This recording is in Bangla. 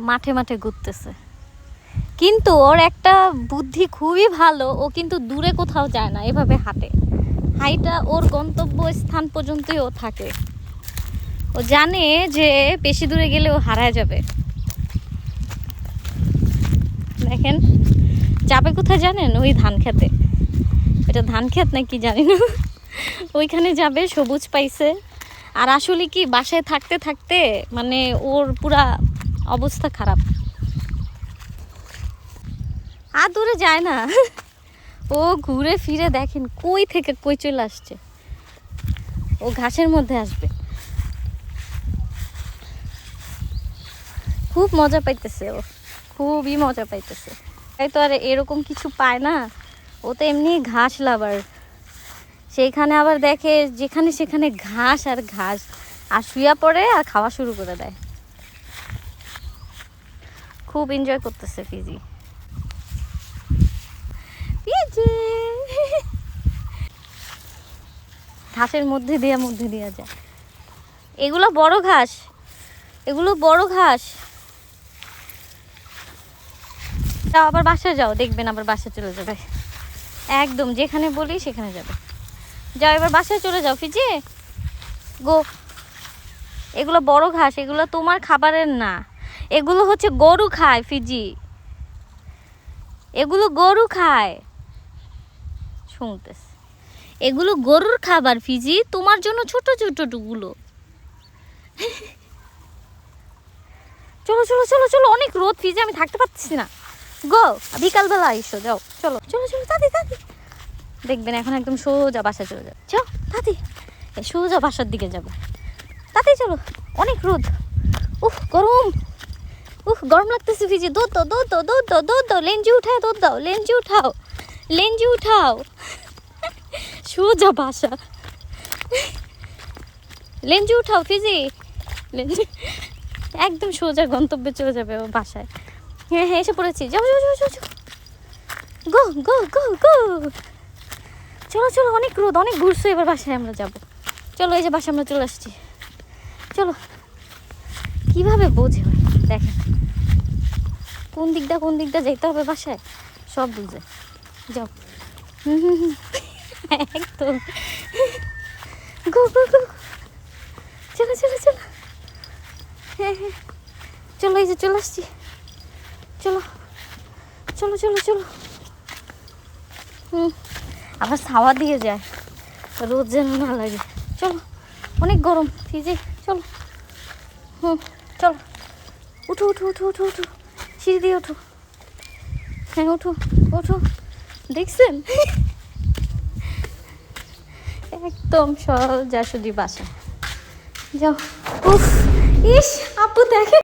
মাঠে মাঠে ঘুরতেছে, কিন্তু ওর একটা বুদ্ধি খুবই ভালো। ও কিন্তু দূরে কোথাও যায় না, এভাবে হাঁটে। হাইটা ওর গন্তব্য স্থান পর্যন্তই ও থাকে। ও জানে যে বেশি দূরে গেলে ও হারায় যাবে। দেখেন যাবে কোথায় জানেন? ওই ধান খেতে। এটা ধান খেত নাকি জানি না, ওইখানে যাবে। সবুজ পাইছে। আর আসলে কি বাসায় থাকতে থাকতে মানে ওর পুরা অবস্থা খারাপ। আর দূরে যায় না, ও ঘুরে ফিরে দেখেন কই থেকে কই চলে আসছে। ও ঘাসের মধ্যে আসবে। খুব মজা পাইতেছে ও, খুবই মজা পাইতেছে। তাই তো আর এরকম কিছু পায় না। ও তো এমনি ঘাস লাভার। সেইখানে আবার দেখে যেখানে সেখানে ঘাস আর ঘাস, আর শুয়া পড়ে আর খাওয়া শুরু করে দেয়। খুব এনজয় করতেছে ফিজি। ঘাসের মধ্যে দেওয়া যায়। এগুলো বড় ঘাস, এগুলো বড় ঘাস। যাও আবার বাসায় যাও, দেখবেন আবার বাসায় চলে যাবে। একদম যেখানে বলি সেখানে যাবে। যাও এবার বাসায় চলে যাও ফিজি, গো। এগুলো বড় ঘাস, এগুলো তোমার খাবারের না। এগুলো হচ্ছে গরু খায় ফিজি, এগুলো গরু খায়। শুনতেছে, এগুলো গরুর খাবার ফিজি, তোমার জন্য ছোট ছোট টুকুলো। চলো চলো চলো চলো, অনেক রোদ ফিজি, আমি থাকতে পারছি না। গো বিকালবেলা এসো, যাও চলো চলো চলো দাদি দাদি। দেখবেন এখন একদম সোজা বাসায় চলে যাবে। চল দাদি, সোজা বাসার দিকে যাবে। তাতেই চলো, অনেক রোদ। উফ গরম, উফ গরম লাগতেছে ফিজি। দুধ দাও দুধ দাও দুধ দাও দুধ দাও, লেঞ্জি উঠাও দুধ দাও, লেঞ্জি উঠাও লেঞ্জি উঠাও। সোজা বাসা, লেঞ্জি উঠাও ফিজি, লেঞ্জি। একদম সোজা গন্তব্যে চলে যাবে ও বাসায়। হ্যাঁ হ্যাঁ এসে পড়েছি, যাও যাও যাও যাও, গো গো গো গো। চলো চলো, অনেক রোদ, অনেক ঘুরছো, এবার বাসায় আমরা যাব। চলো এই যে বাসায় আমরা চলে আসছি। চলো, কিভাবে বোঝে দেখেন, কোন দিকটা যেতে হবে বাসায় সব বুঝে। যাও, একদম গো গো গো। চলো চলো চলো, হ্যাঁ হ্যাঁ চলো, এই যে চলে আসছি। চলো চলো চলো চলো। আবার ছাওয়া দিয়ে যায়, রোদ যেন না লাগে। চলো, অনেক গরম ফিজি, চলো। চলো, উঠো উঠো উঠো উঠো উঠো, সিঁড়ি দিয়ে ওঠো। হ্যাঁ ওঠো ওঠো, দেখছেন একদম সোজাসুজি বাসা। যাও। উফ, ইস আপু দেখে